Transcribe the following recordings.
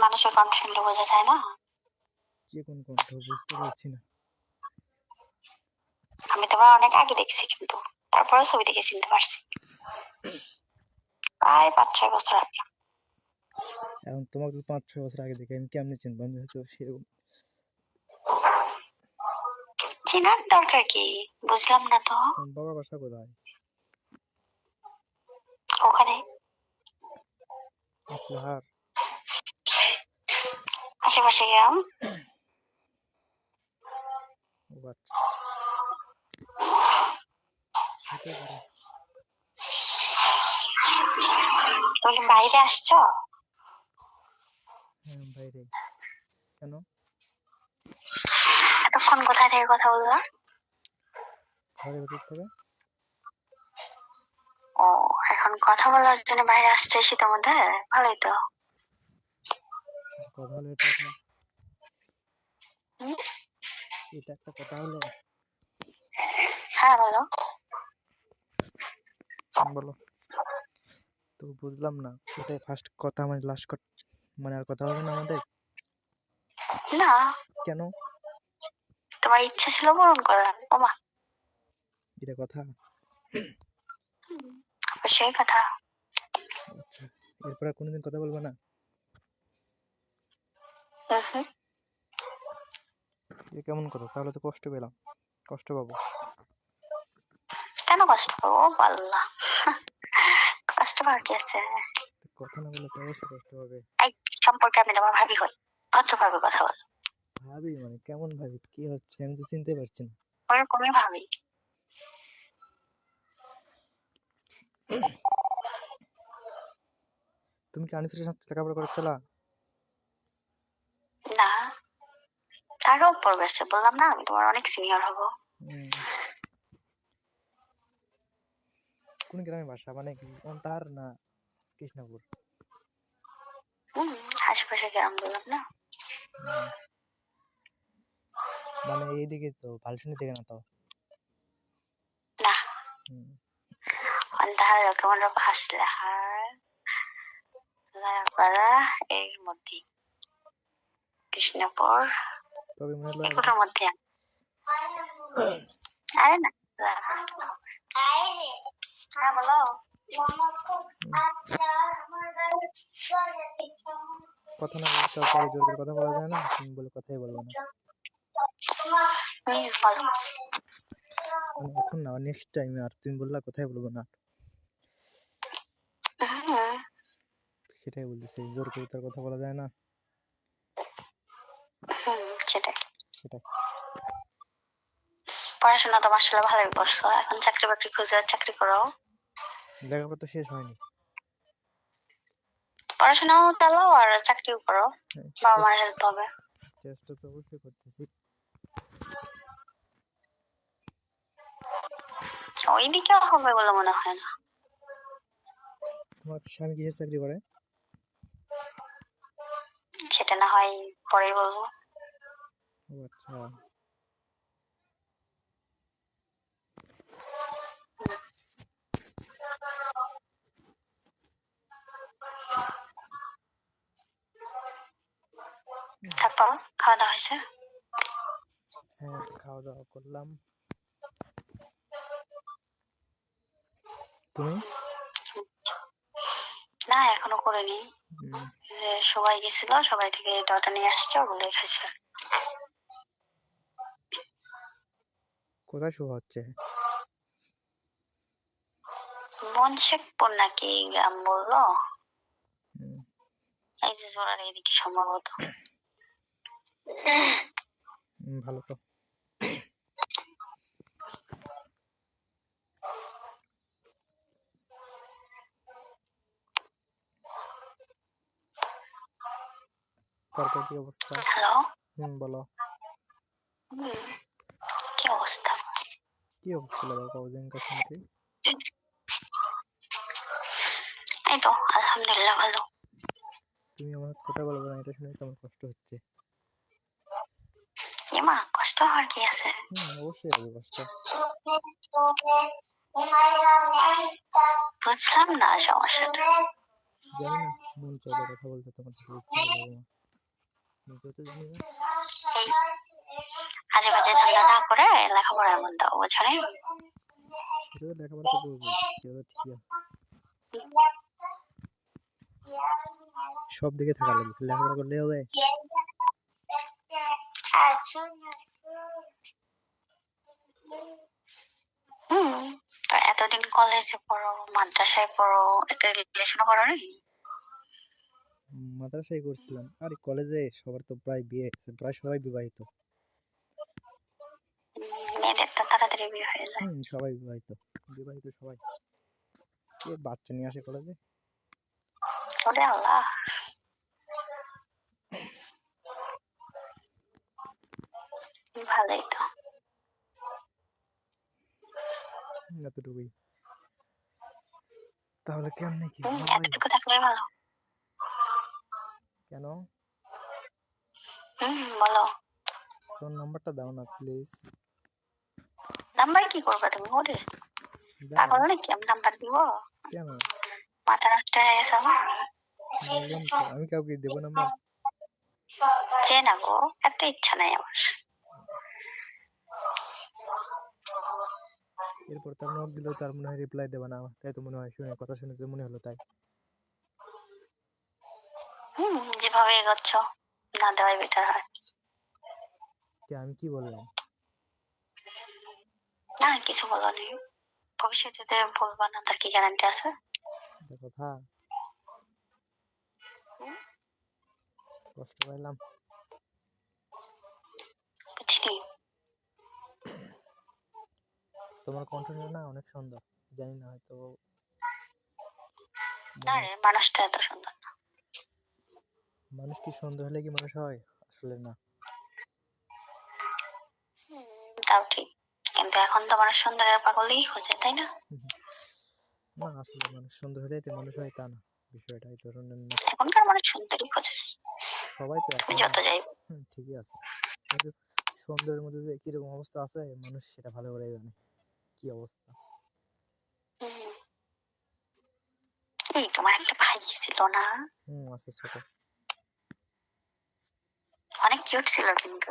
মানুষের কণ্ঠ শুনলে বোঝা যায় না? কে কোন কণ্ঠ বুঝতে পারছি না। আমি তোমার অনেক আগে দেখছি, কিন্তু তারপরে ছবি দেখে চিনতে পারছি, প্রায় 5-6 বছর আগে। এখন তোমাকে 5-6 বছর আগে দেখে আমি কেমনে চিনবো? আমি হয়তো সেরকম চেনার দরকার কি? বুঝলাম না তো। তোমার বাবার বাসা কোথায়? ওখানে আসলাহার? আশেপাশে গ্রাম। ও আচ্ছা, হতে পারে। তুমি কি বাইরে আসছো? হ্যাঁ বাইরে। কেন? এতক্ষণ কোথায় থেকে কথা বললা? ঘরের ভেতর থেকে। ও, এখন কথা বলার জন্য বাইরে আসছো এই শীতের মধ্যে? ভালোই তো। কথা হলো এটা একটা, হুম? এটা একটা কথা হলো? হ্যাঁ বলো। বলো। তো বুঝলাম না, এটাই ফার্স্ট কথা মানে লাস্ট কথা, মানে আর কথা হবে না আমাদের? না, কেন? তোমার ইচ্ছা ছিল পূরণ করার। ওমা, এটা কথা? অবশ্যই কথা। আচ্ছা, এরপর আর কোনোদিন কথা বলবো না? হুম। এ কেমন কথা? তাহলে তো কষ্ট পেলাম, কষ্ট পাবো। কেন কষ্ট পাবো? আল্লাহ, কষ্ট পাওয়ার কি আছে? কথা না বললে তো অবশ্যই কষ্ট হবে। এই সম্পর্কে আমি তোমার ভাবি হই, ভদ্রভাবে কথা বল। ভাবি মানে কেমন ভাবি? কি হচ্ছে আমি তো চিনতে পারছি না। ওরকমই ভাবি। তুমি কি আনিসের সাথে লেখাপড়া করছিলা? না, তারও উপর গেছে, বললাম না আমি তোমার অনেক সিনিয়র হব। কোন গ্রামে বাসা, মানে কি তার না কৃষ্ণপুর? আশেপাশে গ্রাম, বললাম না। মানে এইদিকে তো ভালসুনি দিকে না তো? না, অন্ধার কেমন ভাসলাহার লায়াপাড়া এর মধ্যে, কৃষ্ণপুর তবে মনে হলো এগুলোর মধ্যে। আরে না, হ্যাঁ বলো। কথা না বলতে তারপরে জোর করে কথা বলা যায় না? তুমি বলে কথাই বলবো না, বলো। মানে এখন না, নেক্সট টাইম আর তুমি বললা কথাই বলবো না, সেটাই বলতেছি, জোর করে তার কথা বলা যায় না। সেটাই। সেটাই। পড়াশোনা তো মাশাআল্লাহ ভালোই করছো, এখন চাকরি বাকরি খুঁজে চাকরি করো। লেখাপড়া তো শেষ হয়নি। পড়াশোনাও চালাও আর চাকরিও করো, বাবা মার হেল্প হবে। চেষ্টা তো অবশ্যই করতেছি। ওইদিকে হবে বলে মনে হয় না। তোমার স্বামী কিসের চাকরি করে? সেটা না হয় পরেই বলবো। ও আচ্ছা। তারপর খাওয়া দাওয়া হয়েছে? হ্যাঁ খাওয়া দাওয়া করলাম। তুমি? না এখনো করিনি, সবাই গেছিল, সবাই থেকে ডটা নিয়ে আসছে, ওগুলোই খাইছে। কোথায় শোভা হচ্ছে? মনশেখপুর নাকি গ্রাম বললো, এই যে জোড়ার এইদিকে সম্ভবত। ভালো তো। তারপর কি অবস্থা? হ্যালো। বলো। কি অবস্থা? কি অবস্থা লাগাও কদিনকা শুনতে? এই তো আলহামদুলিল্লাহ ভালো। তুমি আমার কথা বলবো না এটা শুনে তোমার কষ্ট হচ্ছে? মা কষ্ট হওয়ার কি আছে? অবশ্যই হবে কষ্ট। বুঝলাম না সমস্যাটা। জানি না, মন চাইলো কথা বলতে, তোমার সাথে ইচ্ছে হলো বৌমা, নিজেও তো জানি না। এই আজে বাজে ধান্দা না করে লেখাপড়ার মন দাও, বুঝছো না? সেটা তো লেখাপড়া তো করবোই, সেটা তো ঠিকই আছে, সব দিকে থাকা লাগবে, লেখাপড়া করলে হবে? হুম, তো এতদিন কলেজে পড়ো, মাদ্রাসায় পড়ো, একটা রিলেশনও করো নি? মাদ্রাসায় করছিলাম, আর কলেজে সবার তো প্রায় বিয়ে হয়েছে, প্রায় সবাই বিবাহিত। মেয়েদের তো তাড়াতাড়ি বিয়ে হয়ে যায়। সবাই বিবাহিত, বিবাহিত সবাই, কে বাচ্চা নিয়ে আসে কলেজে? ওরে আল্লাহ, ভালোই তো। এতটুকুই, তাহলে কেমনে কি হয়? এতটুকু থাকলে ভালো। কেন? বলো। তোমার নাম্বারটা দাও না প্লিজ। নাম্বার কি করবে তুমি? ওরে দাও। পাগল নাকি, আমি নাম্বার দিব? কেন? মাথা নষ্ট হয়ে গেছে আমার। বললাম তো, আমি কাউকে দেবো নাম্বার? যে না গো, এত ইচ্ছা নাই আমার। এরপর তার নক দিলেও তার মনে হয় রিপ্লাই দেবে না, তাই তো মনে হয়, শুনে কথা শুনে যে মনে হলো তাই। যেভাবে এগোচ্ছ না দেওয়াই বেটার হয়। আমি কি বললাম? না কিছু বলনি, ভবিষ্যতে বলবা না তার কি গ্যারান্টি আছে? এটা কথা, কষ্ট পাইলাম। বুঝিনি। তোমার কণ্ঠটা না অনেক সুন্দর, জানি না হয়তো না রে, মানুষটা এত সুন্দর না। মানুষ কি সুন্দর হলে কি মানুষ হয়? আসলে না। তাও ঠিক, কিন্তু এখন তো মানুষ সুন্দরের পাগলই খোঁজে, তাই না? না, আসলে মানুষ সুন্দর হলেই তো মানুষ হয় তা না, বিষয়টা এই ধরনের না। এখনকার মানুষ সুন্দরই খোঁজে, সবাই তো তুমি এখন, যত যাই। ঠিকই আছে, কিন্তু সুন্দরের মধ্যে যে কিরকম অবস্থা আছে মানুষ সেটা ভালো করে জানে, কি অবস্থা। এই তোমার একটা ভাই ছিল না? আছে, ছোট। অনেক কিউট ছিল কিন্তু।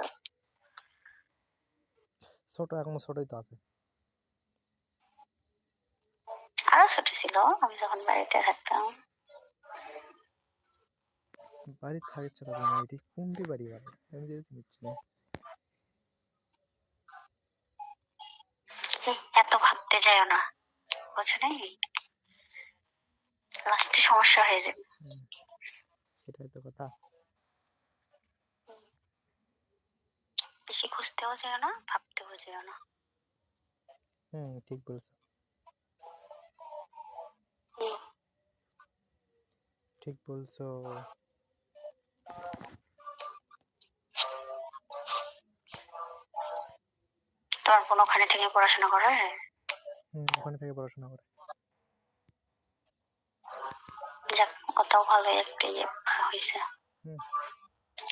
ছোট, এখনো ছোটই তো আছে। আরো ছোট ছিল আমি যখন বাড়িতে থাকতাম। বাড়ি থাকছে না তুমি, এটি কোনটি বাড়ি বাড়ি আমি যেতে নিচ্ছি না। এত ভাবতে যাইও না, বুঝো নাই, লাস্টে সমস্যা হয়ে যাবে। সেটাই তো কথা। বেশি খুঁজতেও যাও না, ভাবতেও যাও না। ঠিক বলছো, ঠিক বলছো। তোমার বোন ওখানে থেকে পড়াশোনা করে? ওখানে থেকে পড়াশোনা করে। যাক, ওটাও ভালো একটা ইয়ে হয়েছে। হুম,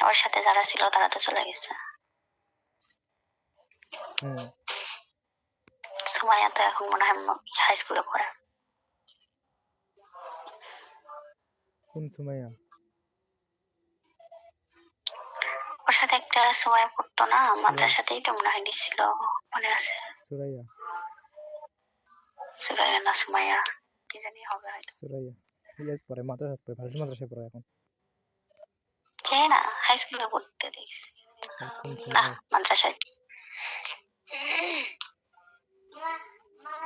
ওর সাথে যারা ছিল তারা তো চলে গেছে। সুমাইয়া তো এখন মনে হয় হাই স্কুলে পড়ে। কোন সুমাইয়া? ওর সাথে একটা সুমাইয়া পড়তো না, সুরাইয়া। মাদ্রাসাতেই তো মনে হয় নিছিল, মনে আছে? সুরাইয়া। সুরাইয়া না সুমাইয়া, কি জানি হবে হয়তো। সুরাইয়া ইয়ে পড়ে, মাদ্রাসায় পড়ে, ভারী মাদ্রাসায় পড়ে এখন। কে না, হাই স্কুলে পড়তে দেখছি। কোন না, সুমাইয়া? মাদ্রাসায়।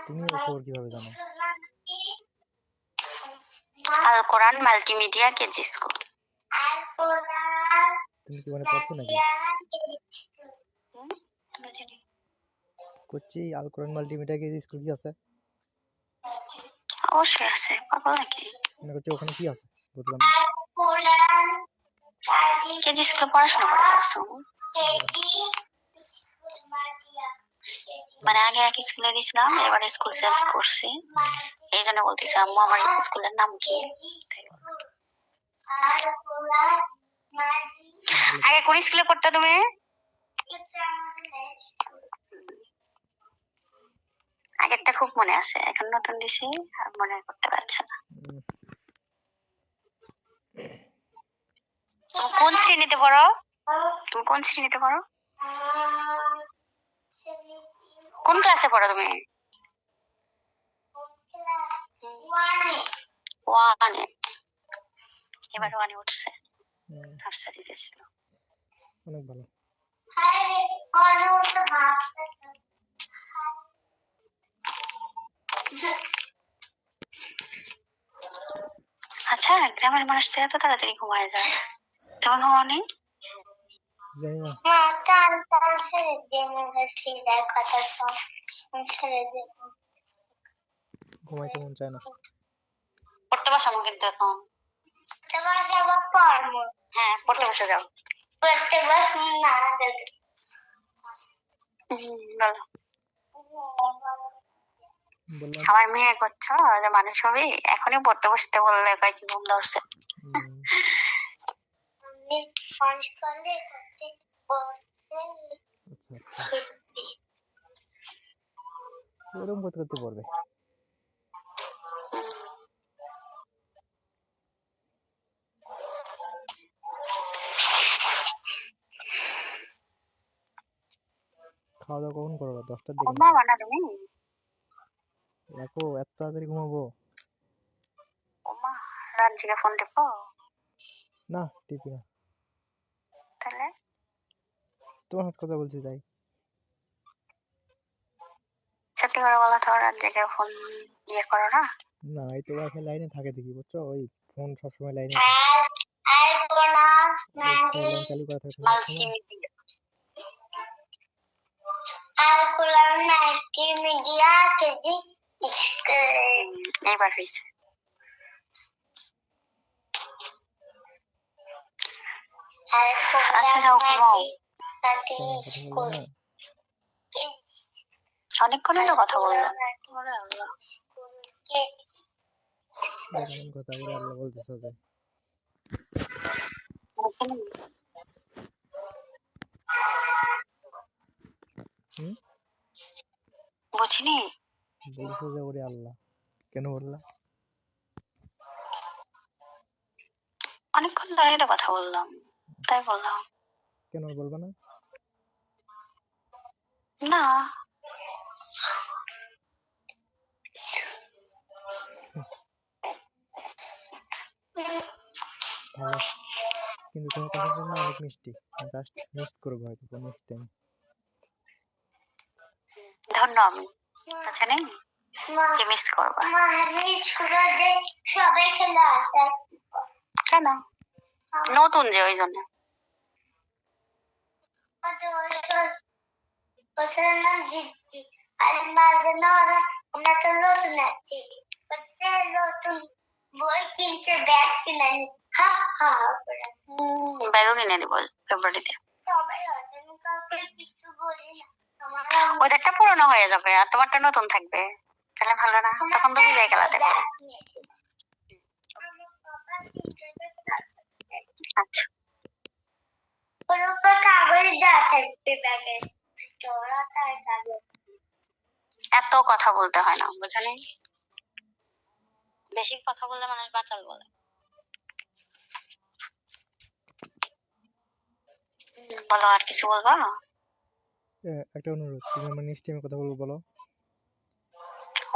তুমি ওর খবর কিভাবে জানো? আল কোরআন মাল্টিমিডিয়া কেজি স্কুল। তুমি কি ওখানে পড়ছো নাকি? করছি, আল কোরআন মাল্টিমিডিয়া কেজি স্কুল কি আছে? অবশ্যই আছে, পাগল নাকি? না, করছি ওখানে কি আছে বুঝলাম না। কেজি স্কুলে পড়াশোনা করতে আসো? মানে আগে এক স্কুলে দিছিলাম, এবার স্কুল চেঞ্জ করছি, এই জন্য বলতেছি আম্মু আমার স্কুলের নাম কি। আগে কোন স্কুলে পড়তে তুমি? আগেরটা খুব মনে আছে, এখন নতুন দিছি আর মনে করতে পারছে না। কোন শ্রেণীতে পড়ো? তুমি কোন শ্রেণীতে পড়ো? কোন ক্লাসে পড়ো তুমি? ওয়ানে। এবার ওয়ানে উঠছে, নার্সারিতে ছিল। অনেক ভালো। আচ্ছা, গ্রামের মানুষ তো এত তাড়াতাড়ি ঘুমায় যায়, তুমি ঘুমাওনি? জানি না। ঘুমাইতে মন চায় না। পড়তে বসাবো কিন্তু এখন। হ্যাঁ, পড়তে বসে যাও। বলো। বললাম আমার মেয়ে করছো যে মানুষ হবে, এখনই পড়তে বসতে বললে কয় কি ঘুম ধরছে। এরকম করতে করতে পড়বে। খাওয়া দাওয়া কখন করবো? 10টার দিকে? ঘুমাবা না তুমি? দেখো এত তাড়াতাড়ি ঘুমাবো? ওমা, রাত জেগে ফোন টিপো? না, টিপি না। তাহলে তোমার সাথে কথা বলছি তাই। সত্যি করে বলা তো, রাত জেগে ফোন ইয়ে করো না? না, এই তো ওয়াইফাই লাইনে থাকে দেখি, বুঝছো? ওই ফোন সবসময় লাইনে লাইন চালু করা থাকে এইবার হয়েছে। আচ্ছা যাও ঘুমাও। অনেকক্ষণ হলো কথা বললাম। কেমন কথা বলে আল্লাহ বলতেছ যে? বুঝিনি। বলছো যে ওরে আল্লাহ, কেন বললা? অনেকক্ষণ ধরে তো কথা বললাম, তাই বললাম। কেন বলবা না? না। ভালো, কিন্তু তোমার কণ্ঠটা না অনেক মিষ্টি। জাস্ট মিস করবো হয়তো কোনো টাইম। ধন্য আমি, আচ্ছা নেই যে মিস করবা। কেন? নতুন যে ওই জন্য। ব্যাগও কিনে দিব ফেব্রুয়ারিতে। ওইটা একটা পুরনো হয়ে যাবে আর তোমারটা নতুন থাকবে, তাহলে ভালো না? তখন তুমি যাই খেলাতে পারো। আচ্ছা, এত কথা বলতে হয় না, বুঝলি? বেশি কথা বললে মানুষ বাচাল বলে। বলো, আর কিছু বলবা? একটা অনুরোধ, তুমি আমার নেক্সট টাইমে কথা বলবো, বলো।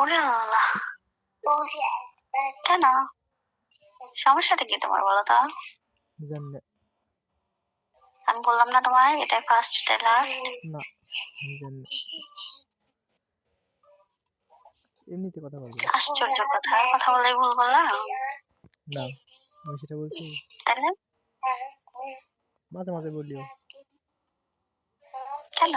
ওরে আল্লাহ, কেন? সমস্যাটা কি তোমার বলো তো? জানি না। আমি বললাম না তোমায় এটাই ফার্স্ট এটাই লাস্ট? না, আমি জানি না। এমনিতে কথা বলবো। আশ্চর্য কথা, কথা বললেই ভুল বললা? না, আমি সেটা বলছি। তাহলে মাঝে মাঝে বলিও। কেন?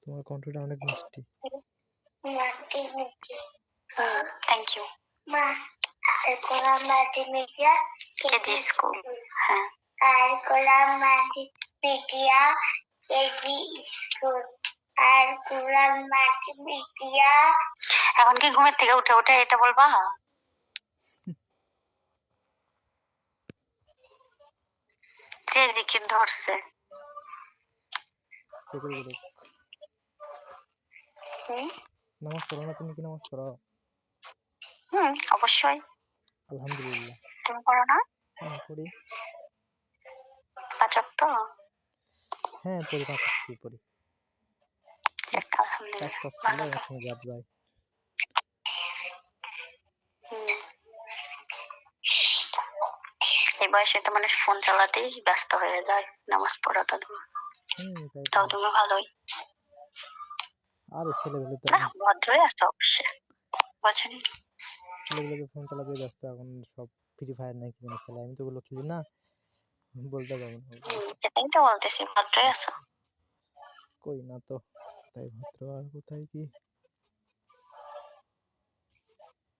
তোমার কণ্ঠটা অনেক মিষ্টি। Thank you. KG school. হ্যাঁ, এখন কি ঘুমের থেকে উঠে উঠে এটা বলবা? যে জিকির ধরছে। নামাজ পড়ো না? তুমি কি নামাজ পড়ো? অবশ্যই। আলহামদুলিল্লাহ। তুমি পড়ো না? হ্যাঁ পড়ি। 5 ওয়াক্ত? হ্যাঁ পড়ি, 5 ওয়াক্ত পড়ি। যাক, কাজ আলহামদুলিল্লাহ, টাজ করলে ভালো তো। অনেক সময় গ্যাপ যায়। হুম, এই বয়সে তো মানুষ ফোন চালাতেই ব্যস্ত হয়ে যায়, নামাজ পড়া তো দূর। তাই তো। তাও তুমি ভালোই। আরে ছেলেগুলো তো না, ভদ্রই আছো অবশ্যই, বুঝনি। ছেলেগুলো তো ফোন চালাতেই ব্যস্ত এখন, সব ফ্রি ফায়ার নাকি যেন খেলে, আমি তো ওগুলো খেলি না, বলতে পারবো না ওগুলো। এটাই তো বলতেছি, ভদ্রই আছো। কই না তো, কোথায় ভদ্র আর কোথায় কি।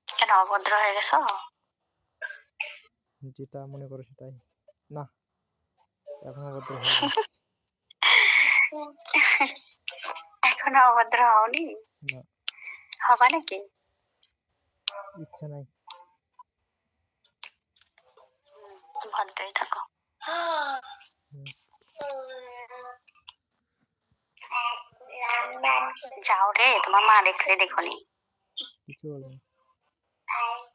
কেন অভদ্র হয়ে গেছো? যেটা মনে করো সেটাই। না, এখনো ভদ্র হইনি। এখনো অভদ্র হওনি? না, হবা নাকি? ইচ্ছা নাই। ভদ্রই থাকো। হুম, যাও রে, তোমার মা দেখলে দেখোনি। কিছু বলবো না।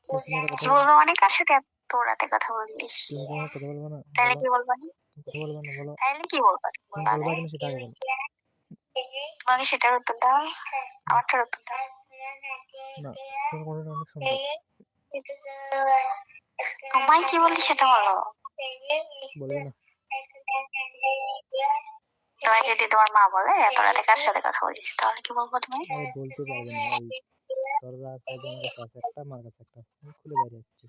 তুমি আর কি কথা বলবো মানে, কার সাথে এত রাতে কথা বলিস? তুমি কি আমার কথা বলবো না? তাইলে বলো, কি বলবা? কথা বলবো না বলো। তাইলে কি বলবা? তুমি বলবা কিনা সেটা আগে বলো। তোমাকে সেটার উত্তর দাও, আমারটার উত্তর দাও। না, তোমার কথাটা অনেক সুন্দর। তোমায় কি বলি সেটা বলো। বলবে না? তোমায় যদি তোমার মা বলে এত রাতে কার সাথে কথা বলিস, তাহলে কি বলবো তুমি? আরে বলতে পারবে না, ওই দরজা সাইডে আমার কাছে আছে একটা, আমার কাছে একটা, আমি খুলে বাইরে যাচ্ছি।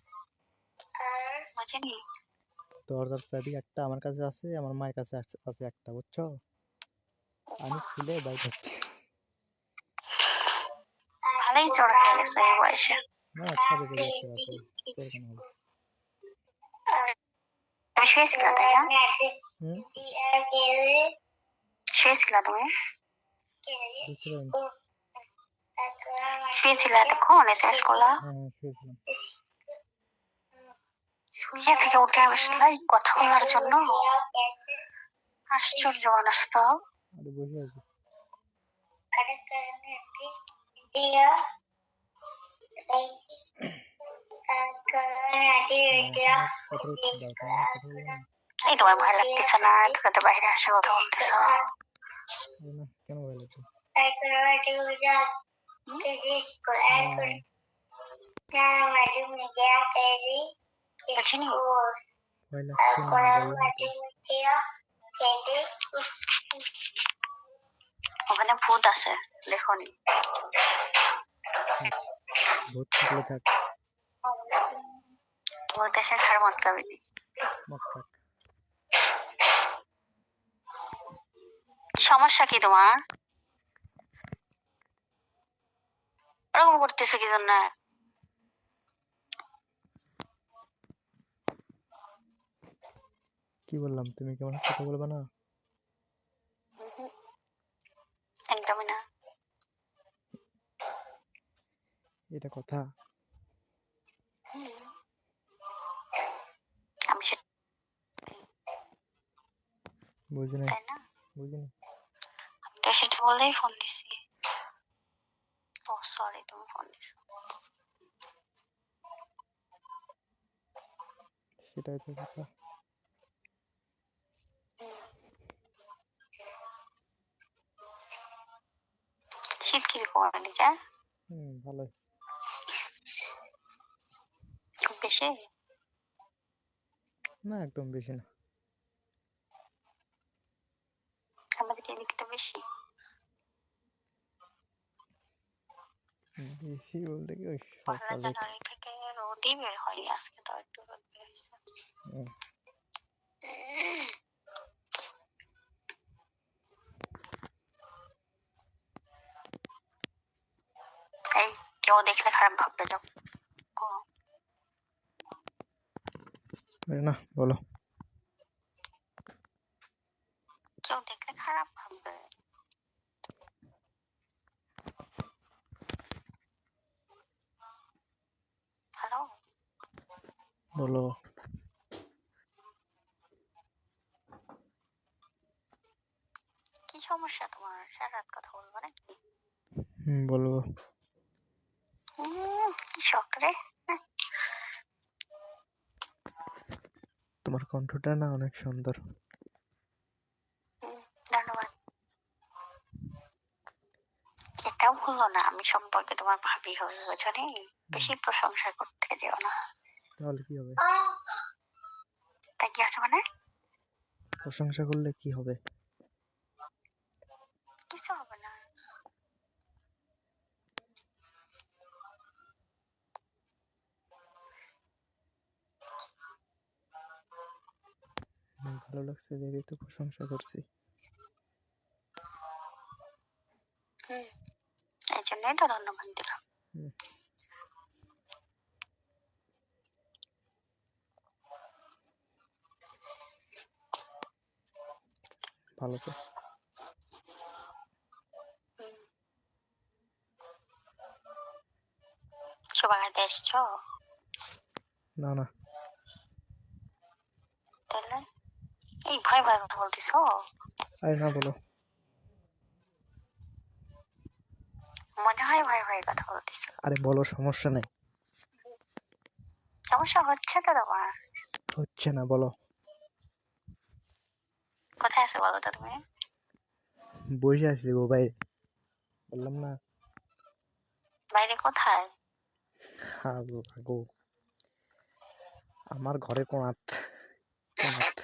বুঝিনি। দরজার সাইডে একটা আমার কাছে আছে, আমার মায়ের কাছে আছে একটা, বুঝছো? আমি খুলে বাইরে যাচ্ছি। ভালোই চড় হয়ে গেছে এই বয়সে। না, কাজে করি একটা কাছে, তোর কেন হবে? তুমি শুয়েছিলা তাই না? হুম, শুয়েছিলা তুমি? বুঝতে পারিনি। শুয়েছিলা এতক্ষণ, এসএমএস করলা? হ্যাঁ হ্যাঁ, শুয়েছিলাম। শুয়ে থেকে উঠে আসলা এই কথা বলার জন্য? আশ্চর্য মানুষ তো। আরে বসে আছি। কথার উত্তর দাও, তুমি আমার কথা বলবে না? এই তোমার ভয় লাগতেছে না এত রাতে বাইরে আসা কথা বলতেছ? আরে না, কেন ভয় লাগবে? বুঝিনি। ভয় লাগছে না, বললাম তো। ওখানে ভূত আছে, দেখোনি? থাক, ভূত থাকলে থাক, ভূত এসে ঘাড় মটকাবি নি। মটকাক। সমস্যা কি তোমার? ওরকম করতেছো কি জন্য? কি বললাম, তুমি কি আমার সাথে কথা বলবে না? একদমই না। এটা কথা? আমি সেটা, বুঝি নাই, তাই না? বুঝিনি। আমি তো সেটা বলেই ফোন দিছি। ও সরি, তুমি ফোন দিছো। সেটাই তো কথা। শীত কিরকম এদিকে? ভালোই। খুব বেশি? না, একদম বেশি না। আমাদের এদিকে তো বেশি। বেশি বলতে কি, ওই পহেলা সকালে জানুয়ারি থেকে রোদই বের হয়নি, আজকে তো একটু রোদ বের হয়েছে। উম, এই, কেউ দেখলে খারাপ ভাববে, যাও। আরে না, বলো। কেউ দেখলে খারাপ ভাববে। হ্যালো, বলো। কি সমস্যা তোমার? সারা রাত কথা বলবো নাকি? বলবো। কি শখ রে? তোমার কণ্ঠটা না অনেক সুন্দর। ধন্যবাদ। এটাও ভুলো না আমি সম্পর্কে তোমার ভাবি হই, বুঝো নি? বেশি প্রশংসা করতে যেও না। তাহলে কি হবে? তাই কি আছে মানে? প্রশংসা করলে কি হবে? কিছু হবে না। ভালো লাগছে দেখেই তো প্রশংসা করছি। এই জন্যই তো ধন্যবাদ দিলাম। ভালো তো। শোভাগাতে এসছো? না না, তাহলে এই ভয় ভয় কথা বলতেছো? আরে না, বলো। মনে হয় ভয় ভয় কথা বলতেছো। আরে বলো, সমস্যা নাই। সমস্যা হচ্ছে তো তোমার? হচ্ছে না, বলো। কোথায় আছো বলো তো তুমি? বসে আছি গো বাইরে, বললাম না। বাইরে কোথায়? গো, আমার ঘরে কোণাত কোণাত।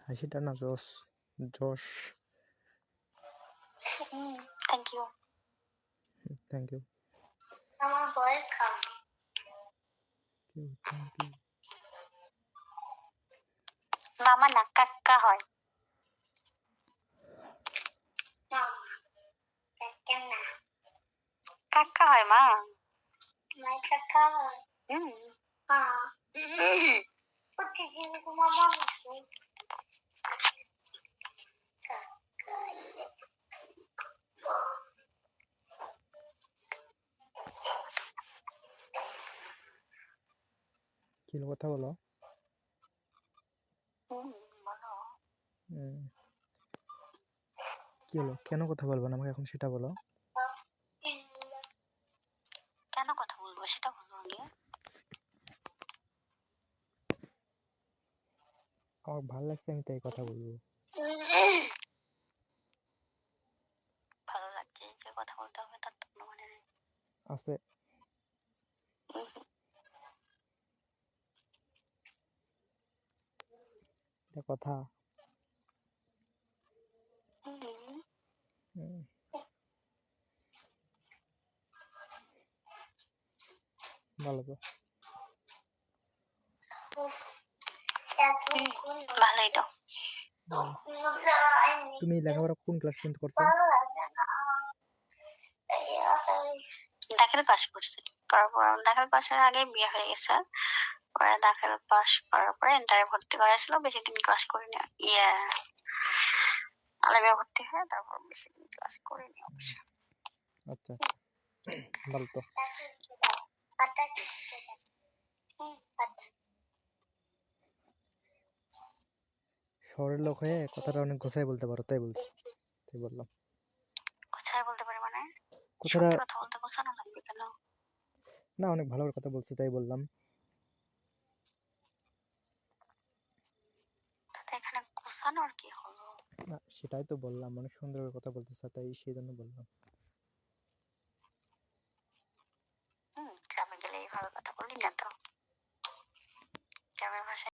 হাসিটা না জোস জোশ। Thank you. Thank you. আমার বয়ের খাও। Thank you. মামা না কাক্কা হয়। কাক্কা হয় মা। মাই কাক্কা হয়। প্রতিদিন মামা বসে কি কথা বলো? বলো। কি হলো, কেন কথা বলবো না আমাকে এখন সেটা বলো। কেন কথা বলবো সেটা বলো আগে। আমার ভালো লাগছে, আমি তাই কথা বলবো। ভালো লাগছে যে কথা বলতে হবে তার তো কোনো মানে নেই। আছে এটা কথা। ভালো তো। ভালোই তো। তুমি লেখাপড়া কোন ক্লাস পর্যন্ত করছো? দাখিল পাস করছি। তারপর দাখিল পাশের আগে বিয়ে হয়ে গেছে। পরে দাখিল পাস করার পরে ইন্টারে ভর্তি করাইছিল, বেশি দিন ক্লাস করিনি। আলেমে ভর্তি হয়ে তারপর বেশি দিন ক্লাস করিনি অবশ্য। আচ্ছা, ভালো তো। শহরের লোক হয়ে কথাটা অনেক গোছায় বলতে পারো, তাই বলছি, তাই বললাম। কোথায় বলতে পারি মানে? কথাটা সত্যি কথা বলতে গোছানো লাগবে কেন? না, অনেক ভালো কথা বলছো তাই বললাম। তাতে এখানে গোছানোর কি হলো? না, সেটাই তো বললাম, অনেক সুন্দর করে কথা বলতেছো, তাই সেই জন্য বললাম। গ্রামে গেলে এইভাবে কথা বলি না তো। গ্রামের ভাষায়